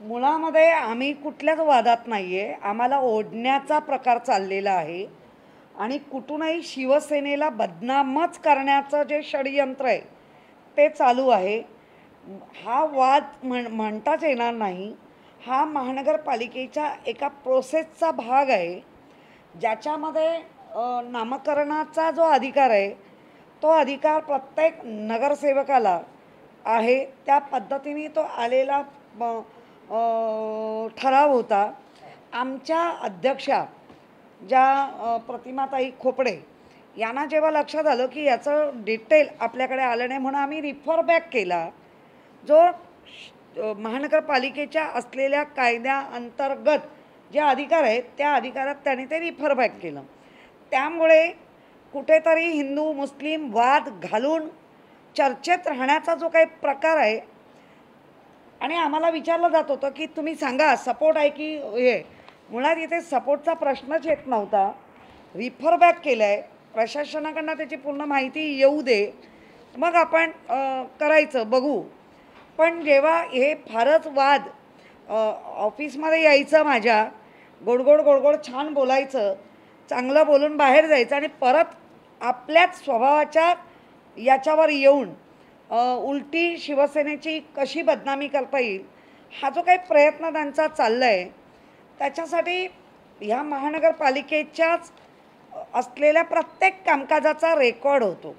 मुळामध्ये आम्ही कुठल्याच वादात नाही आहे. आम्हाला ओढण्याचा प्रकार चाललेला आहे आणि कुठूनही शिवसेनेला बदनामच करण्याचं जे षडयंत्र आहे ते चालू आहे. हा वाद म्हणताच येणार नाही. हा महानगरपालिकेच्या एका प्रोसेसचा भाग आहे, ज्याच्यामध्ये नामकरणाचा जो अधिकार आहे तो अधिकार प्रत्येक नगरसेवकाला आहे. त्या पद्धतीने तो आलेला ठराव होता. आमच्या अध्यक्षा ज्या प्रतिमाताई खोपडे यांना जेव्हा लक्षात आलं की याचं डिटेल आपल्याकडे आलं नाही, म्हणून आम्ही रिफर बॅक केला. जो महानगरपालिकेच्या असलेल्या कायद्याअंतर्गत जे अधिकार आहेत त्या अधिकारात त्याने ते रिफर बॅक केलं. त्यामुळे कुठेतरी हिंदू मुस्लिम वाद घालून चर्चेत राहण्याचा जो काही प्रकार आहे, आणि आम्हाला विचारलं जात होतं की तुम्ही सांगा सपोर्ट आहे की हे, मुळात इथे सपोर्टचा प्रश्नच येत नव्हता. रिफर बॅक केलं आहे, प्रशासनाकडनं त्याची पूर्ण माहिती येऊ दे, मग आपण करायचं बघू. पण जेव्हा हे फारच वाद ऑफिसमध्ये यायचं, माझ्या गोडगोड गोडगोड छान बोलायचं, चांगलं बोलून बाहेर जायचं आणि परत आपल्याच स्वभावाच्या याच्यावर येऊन उलटी शिवसेनेची कशी बदनामी करता येईल हा जो काही प्रयत्न त्यांचा चालला आहे, त्याच्यासाठी ह्या महानगरपालिकेच्याच असलेल्या प्रत्येक कामकाजाचा रेकॉर्ड होतो,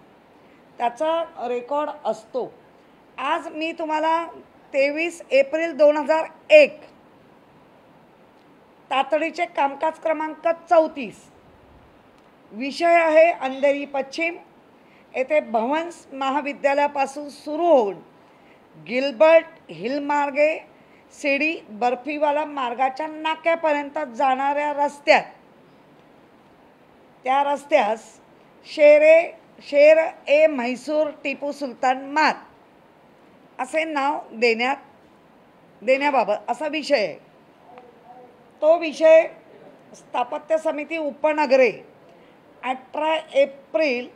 त्याचा रेकॉर्ड असतो. आज मी तुम्हाला 23 एप्रिल 2001 तातडीचे कामकाज क्रमांक 34, विषय आहे अंधेरी पश्चिम येथे भवन्स महाविद्यालयापासून सुरू होऊन गिल्बर्ट हिल मार्गे शिडी बर्फीवाला मार्गाच्या नाक्यापर्यंत जाणाऱ्या रस्त्यात, त्या रस्त्यास शेर ए म्हैसूर टिपू सुलतान मार्ग असे नाव देण्याबाबत असा विषय आहे. तो विषय स्थापत्य समिती उपनगरे 18 एप्रिल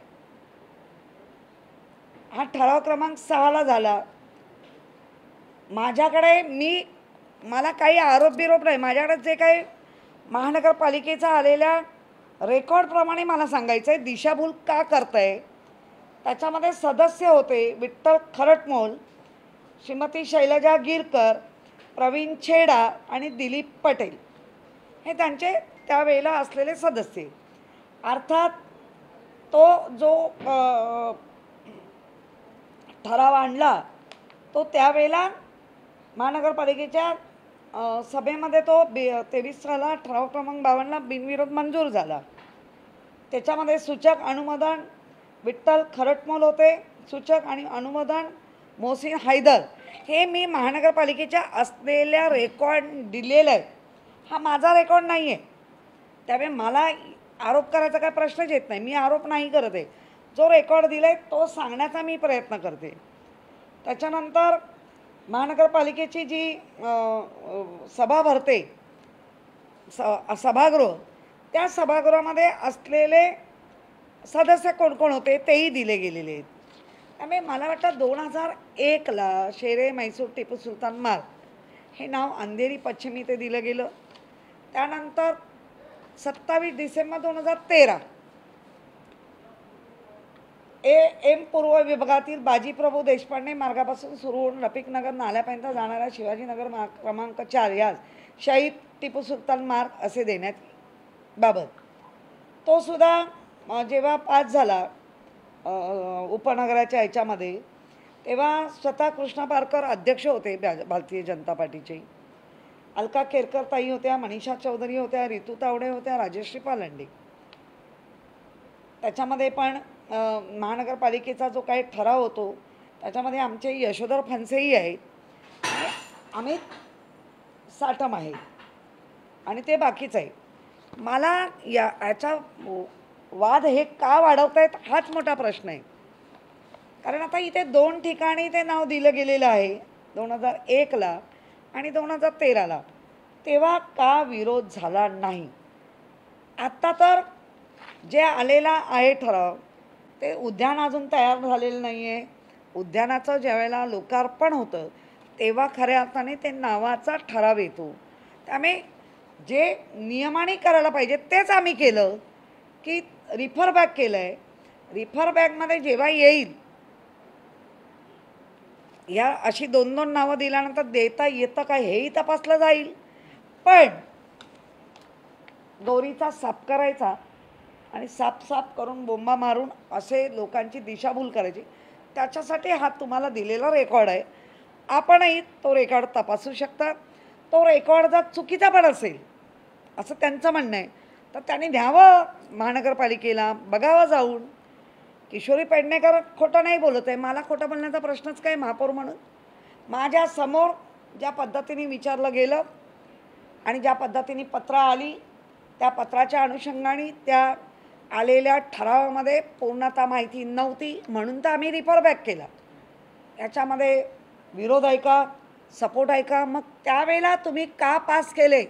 हा ठराव क्रमांक 6ला झाला. माझ्याकडे मला काही आरोप बिरोप नाही, माझ्याकडे जे काही महानगरपालिकेचा आलेल्या रेकॉर्डप्रमाणे मला सांगायचं आहे दिशाभूल का करताय. त्याच्यामध्ये सदस्य होते विठ्ठल खरटमोल, श्रीमती शैलजा गिरकर, प्रवीण छेडा आणि दिलीप पटेल, हे त्यांचे त्यावेळेला असलेले सदस्य. अर्थात तो जो ठराव आणला तो त्यावेळेला महानगरपालिकेच्या सभेमध्ये तो 23 साला ठराव क्रमांक 52ला बिनविरोध मंजूर झाला. त्याच्यामध्ये सूचक अनुमोदन विठ्ठल खरटमोल होते, सूचक आणि अनुमोदन मोहसिन हैदर. हे मी महानगरपालिकेच्या असलेल्या रेकॉर्ड दिलेलं आहे, हा माझा रेकॉर्ड नाही आहे. त्यामुळे मला आरोप करायचा काय प्रश्नच येत नाही. मी आरोप नाही करत आहे, जो रेकॉर्ड दिला आहे तो सांगण्याचा मी प्रयत्न करते. त्याच्यानंतर महानगरपालिकेची जी सभा भरते सभागृह, त्या सभागृहामध्ये असलेले सदस्य कोण कोण होते तेही दिले गेलेले आहेत. त्यामुळे मला वाटतं 2001ला शेरे म्हैसूर टिपू सुलतान मार्ग हे नाव अंधेरी पश्चिम इथे दिलं गेलं. त्यानंतर 27 डिसेंबर 2013 एम पूर्व विभागातील बाजीप्रभू देशपांडे मार्गापासून सुरू होऊन रफिकनगर नाल्यापर्यंत जाणाऱ्या शिवाजीनगर मार्ग क्रमांक 4 यास शहीद टिपू सुलतान मार्ग असे देण्यात बाबत, तो सुद्धा जेव्हा पास झाला उपनगराच्या ह्याच्यामध्ये, तेव्हा स्वतः कृष्णा पारकर अध्यक्ष होते भारतीय जनता पार्टीचे, अलका केरकर ताई होत्या, मनीषा चौधरी होत्या, रितू तावडे होत्या, राजश्री पालंडे. त्याच्यामध्ये पण महानगरपालिकेचा जो काही ठराव होतो त्याच्यामध्ये आमचे यशोधर फणसेही आहेत, अमित साठम आहे आणि ते बाकीच आहे. मला याचा वाद हे का वाढवतायत हाच मोठा प्रश्न आहे. कारण आता इथे 2 ठिकाणी ते नाव दिलं गेलेलं आहे, 2001ला आणि 2013ला. तेव्हा का विरोध झाला नाही. आत्ता तर जे आलेला आहे ठराव, ते उद्यान अजून तयार झालेलं नाही आहे. उद्यानाचं ज्यावेळेला लोकार्पण होतं तेव्हा खऱ्या अर्थाने ते नावाचा ठराव येतो. त्यामुळे जे नियमाने करायला पाहिजे तेच आम्ही केलं, की रिफर बॅक केलं आहे. रिफर बॅकमध्ये जेव्हा येईल या अशी 2-2 नावं दिल्यानंतर देता येतं का हेही तपासलं जाईल. पण दोरीचा साफ करायचा आणि साफ करून बोंबा मारून असे लोकांची दिशाभूल करायची, त्याच्यासाठी हा तुम्हाला दिलेला रेकॉर्ड आहे. आपणही तो रेकॉर्ड तपासू शकता. तो रेकॉर्ड जर चुकीचा पण असेल असं त्यांचं म्हणणं आहे, तर त्यांनी द्यावं महानगरपालिकेला, बघावं जाऊन. किशोरी पेडणेकर खोटं नाही बोलत आहे. मला खोटं बोलण्याचा प्रश्नच काय महापौर म्हणून. माझ्यासमोर ज्या पद्धतीने विचारलं गेलं आणि ज्या पद्धतीने पत्र आली, त्या पत्राच्या अनुषंगाने त्या आलेल्या ठरावामध्ये पूर्णतः माहिती नव्हती, म्हणून तर आम्ही रिफर बॅक केला. याच्यामध्ये विरोध आहे का, सपोर्ट आहे का? मग त्यावेळेला तुम्ही का पास केले,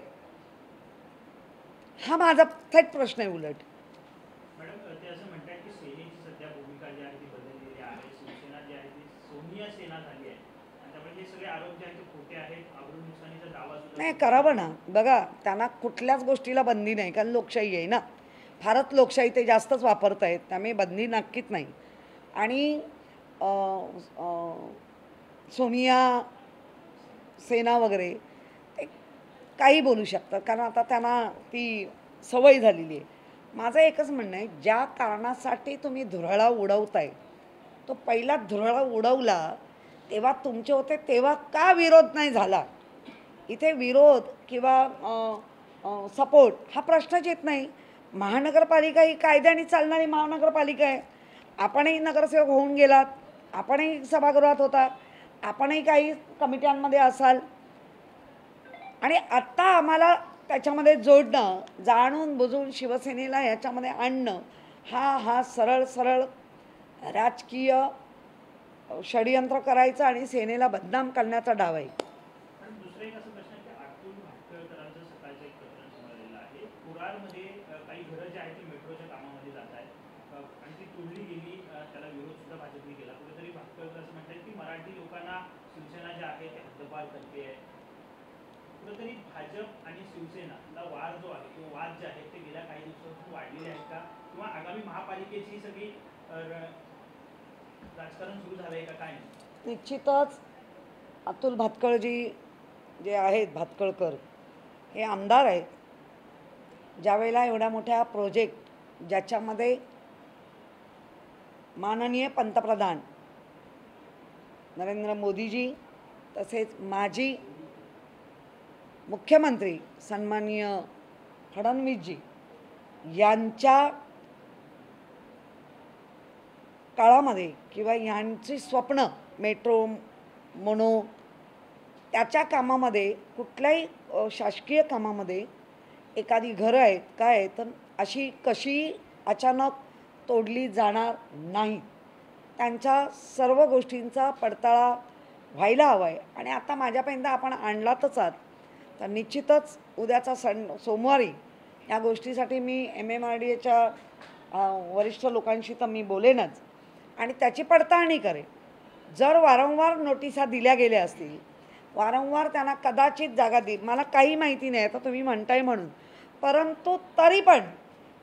हा माझा थेट प्रश्न आहे. उलट मॅडम ते असं म्हणतात की सेनेची सध्या भूमिका जी आहे ती बदललेली आहे, शिवसेना जी आहे ती सोनिया सेना झाली आहे आणि त्यामुळे हे सगळे आरोप जे आहेत ते खोटे आहेत, आबरू नुकसानीचा दावा सुद्धा नाही करावं ना. बघा, त्यांना कुठल्याच गोष्टीला बंदी नाही, कारण लोकशाही आहे ना. फारच लोकशाही ते जास्तच वापरत आहेत, त्यामुळे बंदी नक्कीच नाही. आणि सोनिया सेना वगैरे ते काही बोलू शकतात, कारण आता त्यांना ती सवय झालेली आहे. माझं एकच म्हणणं आहे, ज्या कारणासाठी तुम्ही धुराळा उडवताय तो पहिला धुराळा उडवला तेव्हा तुमचे होते, तेव्हा का विरोध नाही झाला? इथे विरोध किंवा सपोर्ट हा प्रश्नच येत नाही. महानगरपालिका ही कायद्याने चालणारी महानगरपालिका आहे. आपणही नगरसेवक होऊन गेलात, आपणही सभागृहात होता, आपणही काही कमिट्यांमध्ये असाल, आणि आत्ता आम्हाला त्याच्यामध्ये जोडणं, जाणून बुजून शिवसेनेला ह्याच्यामध्ये आणणं हा सरळ सरळ राजकीय षडयंत्र करायचं आणि सेनेला बदनाम करण्याचा डाव आहे. पण दुसरं एक असं प्रश्न आहे की अतुल भाटकळकरांचं सकाळचं एक प्रकरण समोर आलेलं आहे. कुरारमध्ये काही घरं जी आहेत ती मेट्रोच्या कामामध्ये जात आहेत आणि ती तोडली गेली, त्याला विरोध सुद्धा भाजपने केला. कुठेतरी भाटकळकर असं म्हणतात की मराठी लोकांना शिवसेना जी आहे ती हद्दपार करते आहे. कुठेतरी भाजप आणि शिवसेना वाद जो आहे किंवा वाद जे आहेत ते गेल्या काही दिवसांपासून वाढलेले आहेत का, किंवा आगामी महापालिकेची सगळी राजकारण सुरू झालंय का, काय? निश्चितच अतुल भातखळजी जे आहेत, भातखळकर हे आमदार आहेत. ज्यावेळेला एवढ्या मोठ्या प्रोजेक्ट ज्याच्यामध्ये माननीय पंतप्रधान नरेंद्र मोदीजी तसेच माजी मुख्यमंत्री सन्माननीय फडणवीसजी यांच्या काळामध्ये किंवा यांची स्वप्न मेट्रो मोनो त्याच्या कामामध्ये, कुठल्याही शासकीय कामामध्ये एखादी घरं आहेत काय तर अशी कशी अचानक तोडली जाणार नाही. त्यांच्या सर्व गोष्टींचा पडताळा व्हायला हवा आहे. आणि आता माझ्यापर्यंत आपण आणलातच आहात, तर निश्चितच उद्याचा सोमवारी या गोष्टीसाठी मी MMRDAच्या वरिष्ठ लोकांशी तर मी बोलेनच आणि त्याची पडताळणी करेन. जर वारंवार नोटिसा दिल्या गेल्या असतील, वारंवार त्यांना कदाचित जागा देईल, मला काही माहिती नाही आता तुम्ही म्हणताय म्हणून, परंतु तरी पण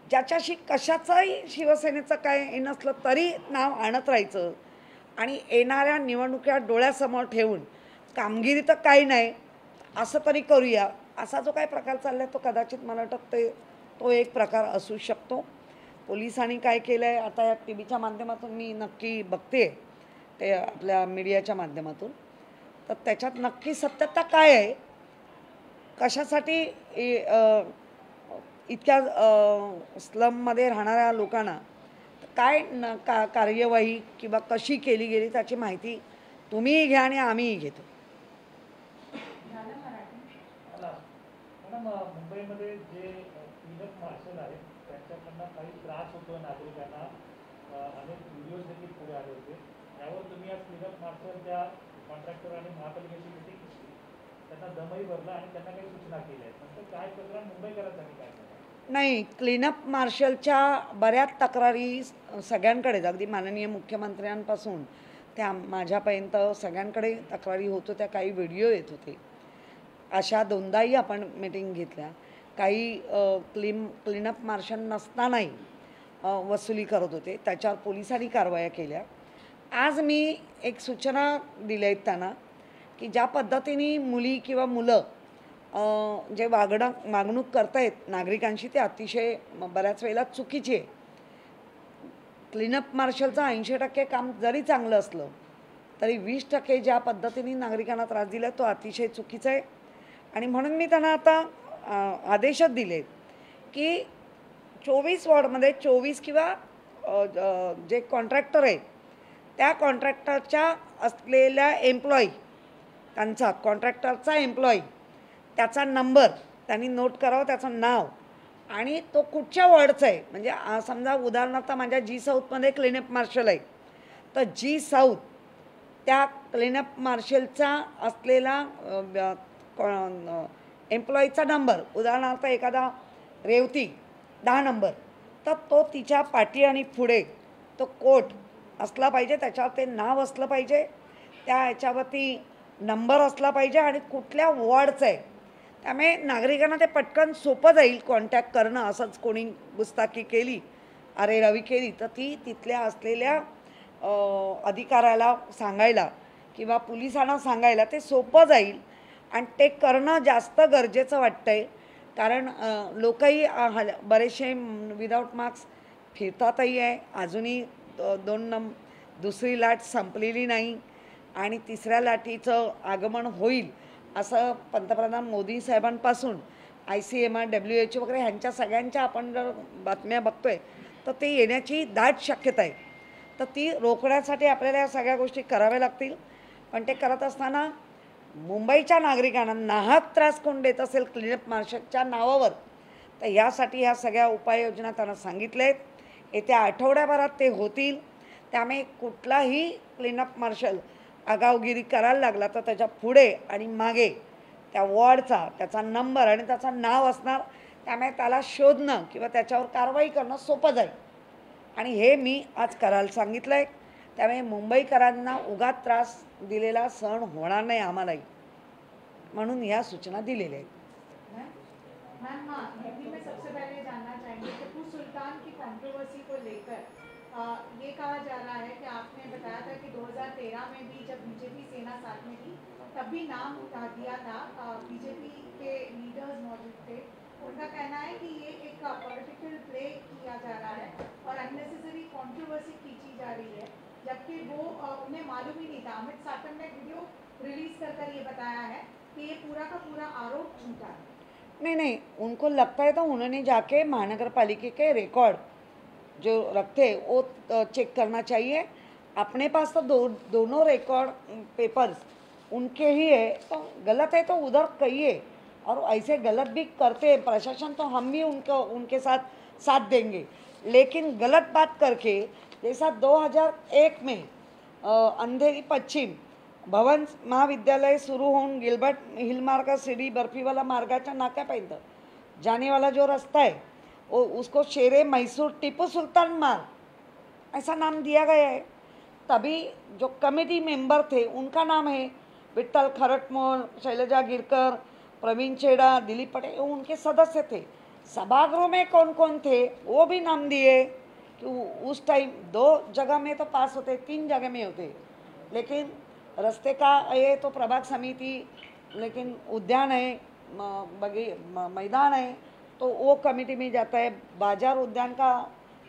ज्याच्याशी कशाचाही शिवसेनेचं काय हे नसलं तरी नाव आणत राहायचं आणि येणाऱ्या निवडणुका डोळ्यासमोर ठेवून कामगिरी तर काही नाही असं तरी करूया, असा जो काही प्रकार चालला आहे तो कदाचित मला वाटतं तो एक प्रकार असू शकतो. पोलिसांनी काय केलं आहे आता या TV च्या माध्यमातून मी नक्की बघते, ते आपल्या मीडियाच्या माध्यमातून, तर त्याच्यात नक्की सत्यता काय आहे, कशासाठी इतक्या स्लममध्ये राहणाऱ्या लोकांना काय कार्यवाही किंवा कशी केली गेली त्याची माहिती तुम्हीही घ्या आणि आम्हीही घेतो. मुंबईमध्ये जे क्लीनअप मार्शल आहेत त्यांच्याकडनं काही त्रास होतो नागरिकांना, अनेक व्हिडिओज देखील पुढे आले होते. यावर तुम्ही आज क्लीनअप मार्शलच्या कॉन्ट्रॅक्टर आणि महापालिकेची मिटिंग घेतली, त्यांना दमही भरला आणि त्यांना काही सूचना केल्या आहेत. नंतर काय प्रकरण मुंबईकरांसाठी काय नाही, क्लीनअप मार्शलच्या बऱ्याच तक्रारी सगळ्यांकडेच, अगदी माननीय मुख्यमंत्र्यांपासून त्या माझ्यापर्यंत सगळ्यांकडे तक्रारी होत होत्या, काही व्हिडिओ येत होते. अशा दोनदाही आपण मीटिंग घेतल्या. काही क्लीनअप मार्शल नसतानाही वसुली करत होते, त्याच्यावर पोलिसांनी कारवाया केल्या. आज मी एक सूचना दिल्या आहेत त्यांना की ज्या पद्धतीने मुली किंवा मुलं जे वागणूक करतायत नागरिकांशी ते अतिशय बऱ्याच वेळेला चुकीची आहे. क्लीनअप मार्शलचं 80% काम जरी चांगलं असलं तरी 20% ज्या पद्धतीने नागरिकांना त्रास दिला तो अतिशय चुकीचा आहे. आणि म्हणून मी त्यांना आता आदेशच दिले की 24 वॉर्डमध्ये 24 किंवा जे कॉन्ट्रॅक्टर आहे त्या कॉन्ट्रॅक्टरच्या असलेल्या एम्प्लॉई, त्यांचा कॉन्ट्रॅक्टरचा एम्प्लॉई, त्याचा नंबर त्यांनी नोट करावं, त्याचं नाव आणि तो कुठच्या वॉर्डचा आहे. म्हणजे समजा उदाहरणार्थ माझ्या जी साऊथमध्ये क्लीनअप मार्शल आहे तर जी साऊथ त्या क्लीनअप मार्शलचा असलेला एम्प्लॉईचा नंबर, उदाहरणार्थ एखादा रेवती 10 नंबर, तर तो तिच्या पाठी आणि पुढे तो कोट असला पाहिजे, त्याच्यावर ते नाव असलं पाहिजे, त्या ह्याच्यावरती नंबर असला पाहिजे आणि कुठल्या वॉर्डचं आहे. त्यामुळे नागरिकांना ते पटकन सोपं जाईल कॉन्टॅक्ट करणं. असंच कोणी गुस्ताखी केली, अरेरावी केली तर ती तिथल्या असलेल्या अधिकाऱ्याला सांगायला किंवा पोलिसांना सांगायला ते सोपं जाईल आणि ते करणं जास्त गरजेचं वाटतं आहे. कारण लोकही बरेचसे विदाऊट मास्क फिरतातही आहे. अजूनही दुसरी लाट संपलेली नाही आणि तिसऱ्या लाटेचं आगमन होईल असं पंतप्रधान मोदी साहेबांपासून ICMR, WHO वगैरे ह्यांच्या सगळ्यांच्या आपण जर बातम्या बघतोय तर ते येण्याची दाट शक्यता आहे. तर ती रोखण्यासाठी आपल्याला या सगळ्या गोष्टी कराव्या लागतील. पण ते करत असताना मुंबईच्या नागरिकांना नाहक त्रास कोण देत असेल क्लीनअप मार्शलच्या नावावर तर यासाठी ह्या सगळ्या उपाययोजना त्यांना सांगितल्या आहेत. येत्या आठवड्याभरात ते होतील. त्यामुळे कुठलाही क्लीनअप मार्शल आगावगिरी करायला लागला तर त्याच्या पुढे आणि मागे त्या वॉर्डचा त्याचा नंबर आणि त्याचं नाव असणार. त्यामुळे त्याला शोधणं किंवा त्याच्यावर कारवाई करणं सोपं जाईल. आणि हे मी आज करायला सांगितलं आहे. त्यामुळे मुंबईकरांना उगाच त्रास दिलेला सहन होणार नाही आम्हालाही, म्हणून या सूचना दिलेल्या आहेत. मैम हाँ, हिंदी में सबसे पहले जानना चाहेंगे टिप्पू सुल्तान की कंट्रोवर्सी को लेकर ये कहा जा रहा है कि आपने बताया था कि 2013 में भी जब बीजेपी सेना साथ में थी तब भी नाम दिया था, बीजेपी के लीडर्स मौजूद थे. उनका कहना है कि ये एक पॉलिटिकल प्ले किया जा रहा है और अननेसेसरी कंट्रोवर्सी खींची जा रही है, जबकि वो उन्हें मालूम ही नहीं था. अमित साटम ने वीडियो रिलीज कर ये बताया है कि ये पूरा का पूरा आरोप झूठा है. नहीं, उनको लगता है तो उन्होंने जाके महानगर पालिका के रिकॉर्ड जो रखते वो चेक करना चाहिए. अपने पास तो दोनों रिकॉर्ड पेपर्स उनके ही है, तो गलत है तो उधर कहिए. और ऐसे गलत भी करते हैं प्रशासन तो हम भी उनके साथ देंगे. लेकिन गलत बात करके जैसा 2001 में अंधेरी पश्चिम भवन महाविद्यालय सुरू होऊन गिलबर्ट हिल मार्ग शिर्डी बर्फीवाला मार्गाच्या नाक्यापर्यंत जाने वाला जो रास्ता है वो उसको शेरे मैसूर टीपू सुल्तान मार्ग ऐसा नाम दिया गया है. तभी जो कमेटी मेंबर थे उनका नाम है विट्ठल खरटमोल, शैलजा गिरकर, प्रवीण छेड़ा, दिलीप पटेल, उनके सदस्य थे. सभागृह में कौन कौन थे वो भी नाम दिए कि उस टाइम 2 जगह में तो पास होते, 3 जगह में होते. लेकिन रास्ते का ये तो प्रभाग समिति, लेकिन उद्यान है, मैदान है तो वो कमेटी में जाता है, बाजार उद्यान का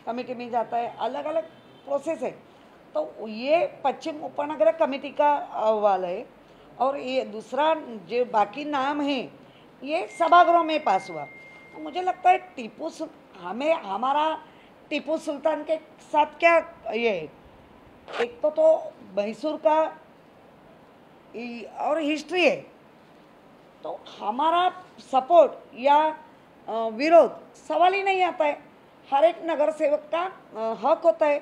कमेटी में जाता है. अलग अलग प्रोसेस है. तो ये पश्चिम उपनगर कमेटी का अहवाल है और ये दूसरा जो बाकी नाम है ये सभागृह में पास हुआ. तो मुझे लगता है हमारा टीपू सुल्तान के साथ क्या ये है, एक तो मैसूर का और हिस्ट्री है, तो हमारा सपोर्ट या विरोध सवाल ही नहीं आता है. हर एक नगर सेवक का हक होता है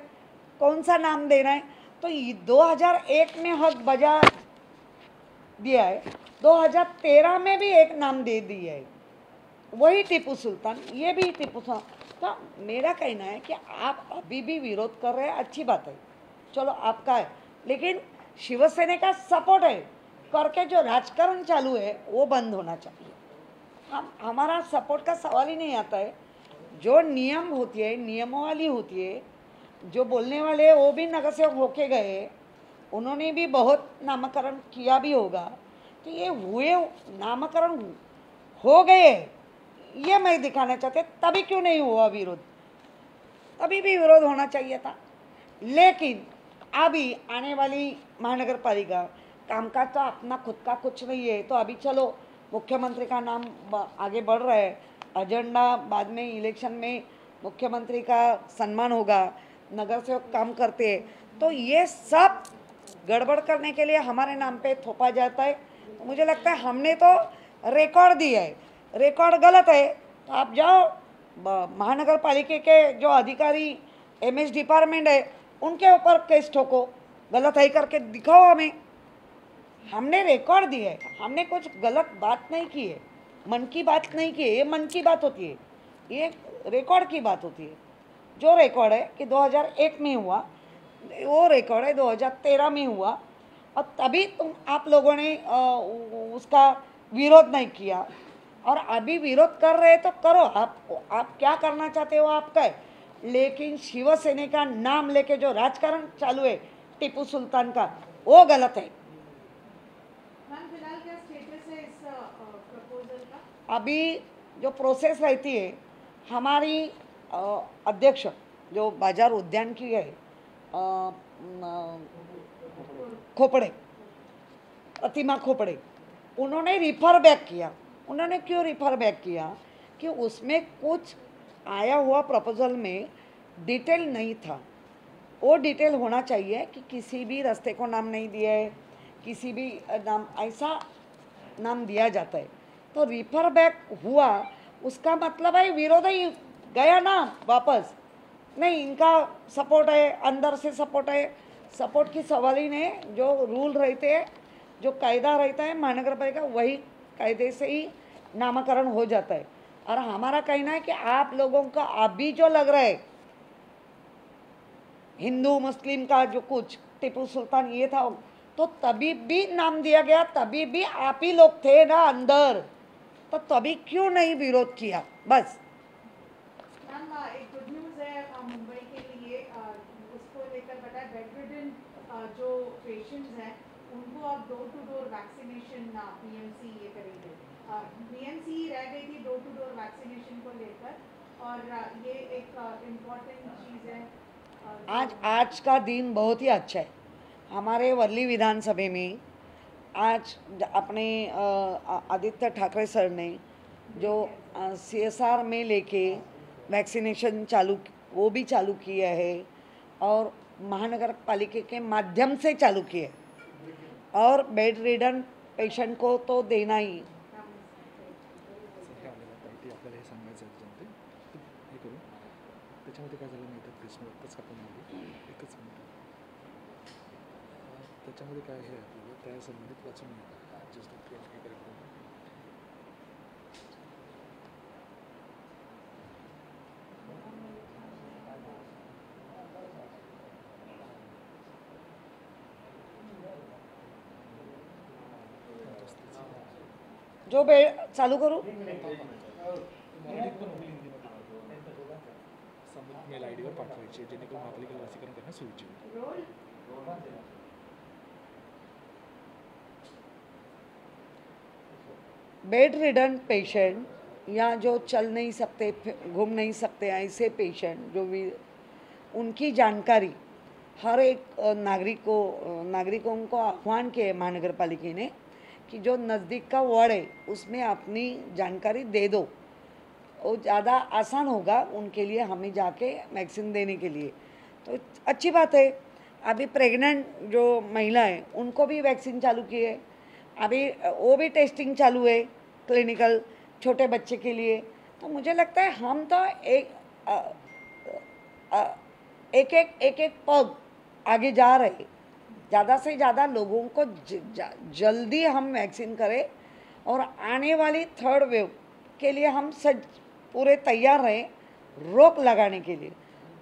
कौन सा नाम देना है. तो 2001 में हक बजा दिया है, 2013 में भी एक नाम दे दिया है, वही टीपू सुल्तान, ये भी टीपू सुल्तान. तो मेरा कहना है कि आप अभी भी विरोध कर रहे हैं, अच्छी बात है, चलो आपका है. लेकिन शिवसेना का सपोर्ट है करके जो राजकारण चालू है वो बंद होना चाहिए। हमारा सपोर्ट का सवाल ही नहीं आता है। जो नियम होती है, नियमावली होती है, जो बोलने वाले वो भी नगर सेवक होके गए, उन्होंने भी बहुत नामकरण किया भी होगा। तो ये हुए नामकरण हो गए, ये मैं दिखाना चाहते, तभी क्यों नहीं हुआ विरोध? तभी भी विरोध होना चाहिए था। लेकिन अभी आने वाली महानगर पालिका कामकाज तो अपना खुद का कुछ नहीं है, तो अभी चलो मुख्यमंत्री का नाम आगे बढ़ रहा है, एजेंडा बाद में इलेक्शन में मुख्यमंत्री का सम्मान होगा, नगर सेवक काम करते हैं, तो ये सब गड़बड़ करने के लिए हमारे नाम पे थोपा जाता है। तो मुझे लगता है हमने तो रिकॉर्ड दिया है, रिकॉर्ड गलत है तो आप जाओ महानगर पालिका के जो अधिकारी एमएस डिपार्टमेंट है उनके ऊपर केस ठोको, गलत है करके दिखाओ हमें। हमने रिकॉर्ड दिया है, हमने कुछ गलत बात नहीं की है, मन की बात नहीं की है। ये मन की बात होती है, ये रिकॉर्ड की बात होती है। जो रिकॉर्ड है कि 2001 में हुआ, वो रिकॉर्ड है 2013 में हुआ, और तभी आप लोगों ने उसका विरोध नहीं किया। और अभी विरोध कर रहे तो करो, आप क्या करना चाहते हो आपका है, लेकिन शिवसेना का नाम लेके जो राजकारण चालू है टीपू सुल्तान का, वो गलत है। मैम फिलहाल क्या स्टेटस है इस प्रपोजल का? अभी जो प्रोसेस रहती है, हमारी अध्यक्ष जो बाजार उद्यान की है खोपड़े, प्रतिमा खोपड़े, उन्होंने रिफर बैक किया। उन्होंने क्यों रिफर बैक किया? कि उसमें कुछ आया हुआ प्रपोजल में डिटेल नहीं था। वो डिटेल होना चाहिए कि किसी भी रास्ते को नाम नहीं दिया है, किसी भी नाम ऐसा नाम दिया जाता है। तो रिफर बैक हुआ, उसका मतलब है विरोध ही गया ना वापस। नहीं, इनका सपोर्ट है, अंदर से सपोर्ट है, सपोर्ट की सवाल ही नहीं। जो रूल रहते हैं, जो कायदा रहता है महानगर पालिका, वही कायदे से ही नामकरण हो जाता है। और हमारा कहना है कि आप लोगों का अभी जो लग रहा है हिंदू मुस्लिम का जो कुछ टीपू सुल्तान ये था, तो तभी भी नाम दिया गया, तभी भी आप ही लोग थे ना अंदर, तो तभी क्यों नहीं विरोध किया? बस। मैम एक गुड न्यूज़ है मुंबई के लिए, उसको लेकर बताया बेडरिडन जो पेशेंट्स हैं उनको अब door to door vaccination PMC ये करेंगे। बीएमसी रह गई थी डोर टू डोर वैक्सीनेशन को लेकर, और ये एक इम्पॉर्टेंट चीज़ है। आज का दिन बहुत ही अच्छा है। हमारे वर्ली विधानसभा में आज अपने आदित्य ठाकरे सर ने जो CSR में लेके वैक्सीनेशन वो भी चालू किया है, और महानगर पालिका के माध्यम से चालू किया है। और बेड रिडन पेशेंट को तो देना ही। आपल्याला हे सांगायचं आहे जनते हे करू त्याच्यामध्ये काय झालं माहिती आहे, प्रश्न आत्ताच आपण एकच मिनिट, त्याच्यामध्ये काय आहे आपल्याला त्या संबंधित वाचून जस्ट हे करेक्ट जो बेड चालू करू संबंधित मेल आय डीवर पाठवायचे जेणेकरून आपल्याला लसीकरण करण्यास सोयीचे होईल. बेड रिडन पेशेंट या जो चल नहीं सकते, घूम नहीं सकते, ऐसे पेशेंट जो भी, उनकी जानकारी हर एक नागरिकों को आह्वान किए महानगर पालिका ने कि जो नज़दीक का वार्ड है उसमें अपनी जानकारी दे दो, वो ज़्यादा आसान होगा उनके लिए, हमें जाके वैक्सीन देने के लिए। तो अच्छी बात है। अभी प्रेग्नेंट जो महिला है उनको भी वैक्सीन चालू की है, अभी वो भी टेस्टिंग चालू है क्लिनिकल छोटे बच्चे के लिए। तो मुझे लगता है हम तो एक पग आगे जा रहे, ज़्यादा से ज़्यादा लोगों को जल्दी हम वैक्सीन करें, और आने वाली थर्ड वेव के लिए हम पूरे तैयार रहें रोक लगाने के लिए।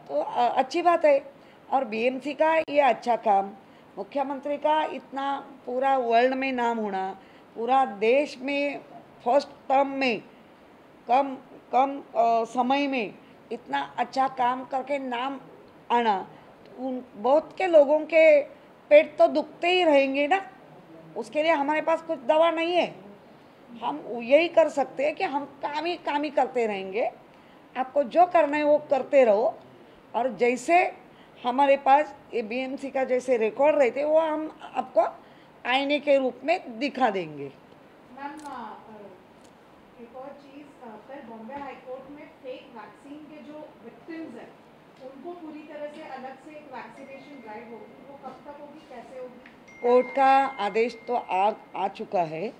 तो अच्छी बात है। और बीएमसी का ये अच्छा काम, मुख्यमंत्री का इतना पूरा वर्ल्ड में नाम होना, पूरा देश में फर्स्ट टर्म में कम कम समय में इतना अच्छा काम करके नाम आना, उन बहुत के लोगों के पेट तो दुखते ही रहेंगे ना। उसके लिए हमारे पास कुछ दवा नहीं है। हम यही कर सकते हैं कि हम काम ही करते रहेंगे। आपको जो करना है वो करते रहो, और जैसे हमारे पास ये बीएमसी का जैसे रिकॉर्ड रहते वो हम आपको आईने के रूप में दिखा देंगे। मैम एक और चीज़, कल बॉम्बे हाई कोर्ट में फेक वैक्सीन के जो विक्टिम्स हैं उनको पूरी तरह से अलग से एक वैक्सीनेशन ड्राइव होगी, वो कब तक होगी, कैसे होगी? कोर्ट का आदेश तो आ चुका है,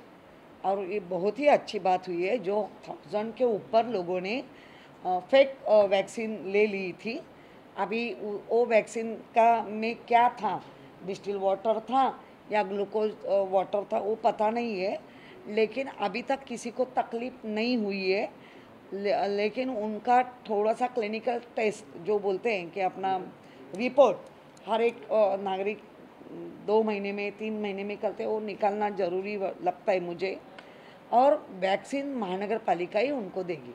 और ये बहुत ही अच्छी बात हुई है। जो 1000 के ऊपर लोगों ने फेक वैक्सीन ले ली थी। अभी वो वैक्सीन का में क्या था, डिस्टिल वाटर था या ग्लूकोज वाटर था, वो पता नहीं है, लेकिन अभी तक किसी को तकलीफ नहीं हुई है। लेकिन उनका थोड़ा सा क्लिनिकल टेस्ट जो बोलते हैं कि अपना रिपोर्ट हर एक नागरिक 2 महीने में 3 महीने में करते, वो निकालना ज़रूरी लगता है मुझे, और वैक्सीन महानगर पालिका ही उनको देगी।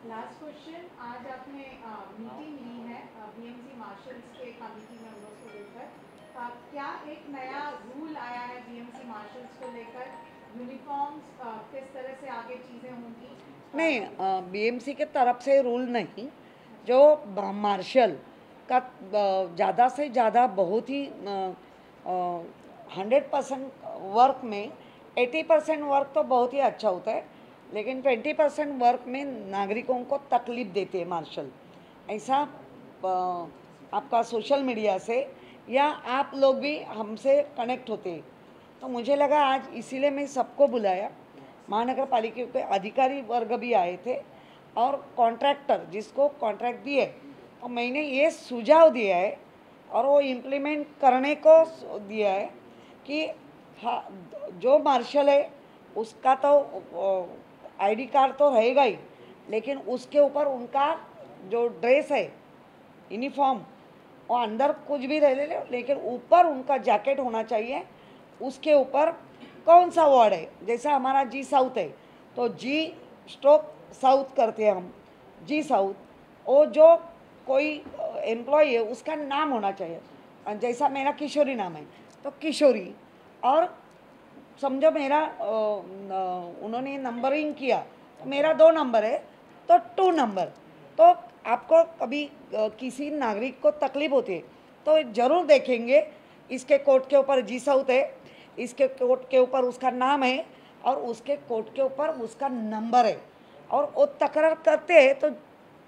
लास्ट क्वेश्चन, आज आपने मीटिंग ली है बीएमसी मार्शल्स के कमेटी मेंबर्स को लेकर, क्या एक नया रूल आया है बीएमसी मार्शल्स को लेकर? यूनिफॉर्म्स किस तरह से आगे चीज़ें होंगी? नहीं, बीएमसी के तरफ से रूल नहीं, जो मार्शल का ज़्यादा से ज़्यादा बहुत ही 100% वर्क में 80% वर्क तो बहुत ही अच्छा होता है, लेकिन 20% वर्क में नागरिकों को तकलीफ देते हैं मार्शल। ऐसा आपका सोशल मीडिया से या आप लोग भी हमसे कनेक्ट होते हैं, तो मुझे लगा आज इसीलिए मैं सबको बुलाया। महानगर पालिका के अधिकारी वर्ग भी आए थे, और कॉन्ट्रैक्टर जिसको कॉन्ट्रैक्ट दिए, तो मैंने ये सुझाव दिया है और वो इम्प्लीमेंट करने को दिया है कि हाँ, जो मार्शल है उसका तो आईडी कार्ड तो रहेगा ही, लेकिन उसके ऊपर उनका जो ड्रेस है यूनिफॉर्म, वो अंदर कुछ भी रह ले, लेकिन ऊपर उनका जैकेट होना चाहिए। उसके ऊपर कौन सा वार्ड है, जैसा हमारा जी साउथ है तो G/साउथ करते हैं हम, जी साउथ, वो जो कोई एम्प्लॉय है उसका नाम होना चाहिए। जैसा मेरा किशोरी नाम है तो किशोरी, और समझो मेरा उन्होंने नंबरिंग किया तो मेरा 2 नंबर है तो 2 नंबर। तो आपको कभी किसी नागरिक को तकलीफ होती है तो ज़रूर देखेंगे, इसके कोट के ऊपर जी साउथ है, इसके कोट के ऊपर उसका नाम है, और उसके कोट के ऊपर उसका नंबर है, और वो तकरार करते हैं तो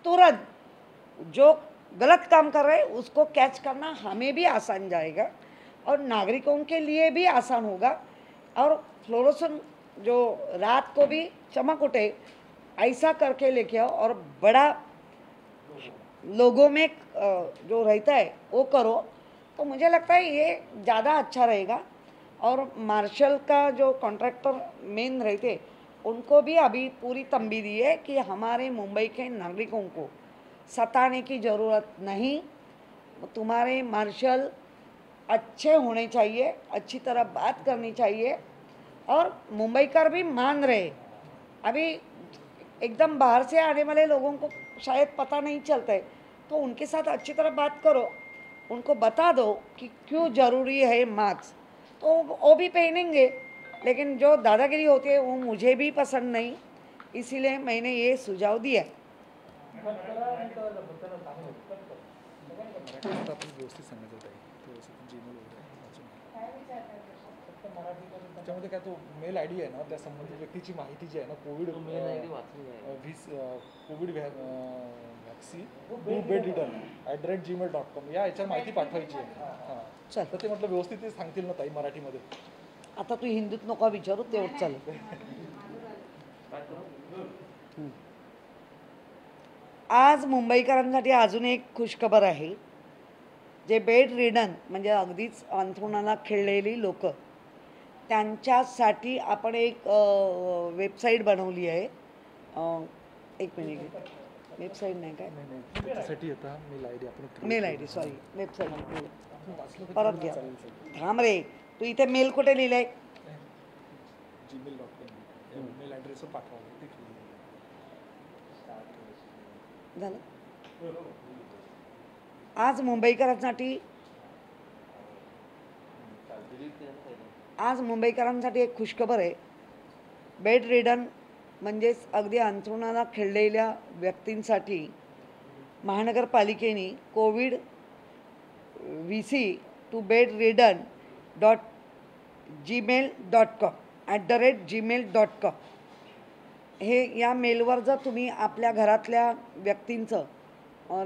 तुरंत जो गलत काम कर रहे हैं उसको कैच करना हमें भी आसान जाएगा और नागरिकों के लिए भी आसान होगा। और फ्लोरोसन जो रात को भी चमक उठे ऐसा करके लेके आओ, और बड़ा लोगों में जो रहता है वो करो, तो मुझे लगता है ये ज़्यादा अच्छा रहेगा। और मार्शल का जो कॉन्ट्रैक्टर मेन रहते उनको भी अभी पूरी तंबी दी है कि हमारे मुंबई के नागरिकों को सताने की ज़रूरत नहीं, तुम्हारे मार्शल अच्छे होने चाहिए, अच्छी तरह बात करनी चाहिए, और मुंबईकर भी मान रहे। अभी एकदम बाहर से आने वाले लोगों को शायद पता नहीं चलता है, तो उनके साथ अच्छी तरह बात करो, उनको बता दो कि क्यों ज़रूरी है मास्क, तो वो भी पहनेंगे। लेकिन जो दादागिरी होती है वो मुझे भी पसंद नहीं, इसीलिए मैंने ये सुझाव दिया। आपण व्यवस्थित सांगायचं ताई, थोडंसं जीमेल वगैरे वाचून. त्याच्यामध्ये काय तो मेल आय डी आहे ना, त्या संबंधित व्यक्तीची माहिती जी आहे ना, कोविड वॅक्सी@gmail.com या याच्यावर माहिती पाठवायची आहे. हां, चल, तर ते म्हटलं व्यवस्थित ते सांगतील ना ताई मराठीमध्ये. आता तू हिंदीत नको विचारू, तेवढं चालेल. आज मुंबईकरांसाठी अजून एक खुशखबर आहे. जे बेड रिडन म्हणजे अगदीच अंथरुणाला खिळलेली लोक, त्यांच्यासाठी आपण एक वेबसाईट बनवली आहे. एक मिनिट, वेबसाईट नाही काय, नाही त्याच्यासाठी आता मेल आय डी आपण mail I D, sorry, website वाचलं तर परत पूर्ण घ्या. चालेल सर. थांब रे, तू इथे मेल कुठे लिहिलंय? gmail.com मेल ॲड्रेसवर पाठवावं ते खाली. झालं. आज मुंबईकरांसाठी एक खुशखबर आहे. बेड रिडन म्हणजेच अगदी अंथरुणाला खिळलेल्या व्यक्तींसाठी महानगरपालिकेने covid VC to bedridden gmail.com हे या मेलवर जर तुम्ही आपल्या घरातल्या व्यक्तींचं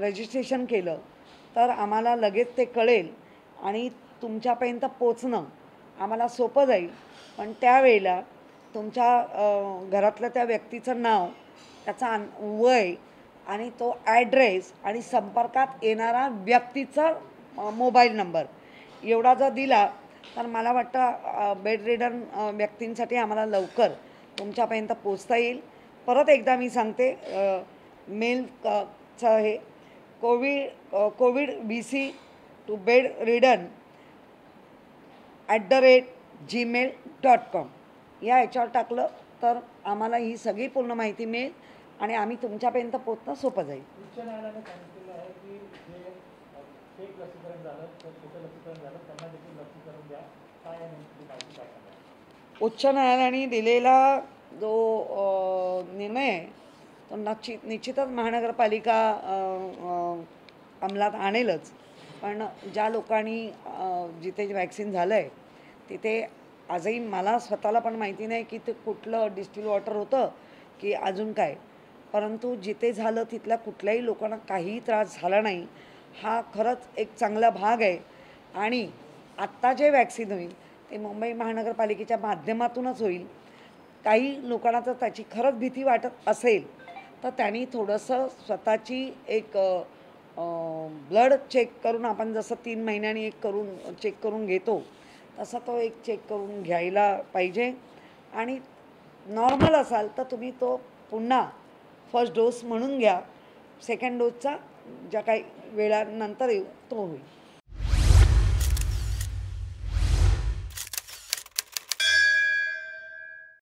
रजिस्ट्रेशन केलं तर आम्हाला लगेच ते कळेल आणि तुमच्यापर्यंत पोचणं आम्हाला सोपं जाईल. पण त्यावेळेला तुमच्या घरातल्या त्या व्यक्तीचं नाव, त्याचा वय आणि तो ॲड्रेस आणि संपर्कात येणारा व्यक्तीचा मोबाईल नंबर एवढा जर दिला तर मला वाटतं बेड रिडन व्यक्तींसाठी आम्हाला लवकर तुमच्यापर्यंत पोचता येईल. परत एकदा मी सांगते, मेलचं हे covid VC to bedridden @gmail.com या याच्यावर टाकलं तर आम्हाला ही सगळी पूर्ण माहिती मिळेल आणि आम्ही तुमच्यापर्यंत पोचणं सोपं जाईल. उच्च न्यायालयाने सांगितलेलं आहे की जे फेक लसीकरण झालं तर खोटं लसीकरण झालं त्यांना देखील लसीकरण द्या. काय आहे नेमकी माहिती काय सांगा? उच्च न्यायालयाने दिलेला जो निर्णय आहे तो निश्चितच महानगरपालिका अंमलात आणेलच. पण ज्या लोकांनी जिथे वॅक्सिन झालं आहे तिथे आजही मला स्वतःला पण माहिती नाही की ते कुठलं डिस्टिल वॉटर होतं की अजून काय, परंतु जिथे झालं तिथल्या कुठल्याही लोकांना काहीही त्रास झाला नाही. हा खरंच एक चांगला भाग आहे. आणि आत्ता जे वॅक्सिन होईल ते मुंबई महानगरपालिकेच्या माध्यमातूनच होईल. काही लोकांना जर त्याची खरंच भीती वाटत असेल तर त्यांनी थोडंसं स्वतःची एक ब्लड चेक करून, आपण जसं 3 महिन्यांनी एक चेक करून घेतो तसा तो एक चेक करून घ्यायला पाहिजे. आणि नॉर्मल असाल तर तुम्ही तो पुन्हा फर्स्ट डोस म्हणून घ्या. सेकंड डोसचा ज्या काही वेळानंतर येऊ तो होईल.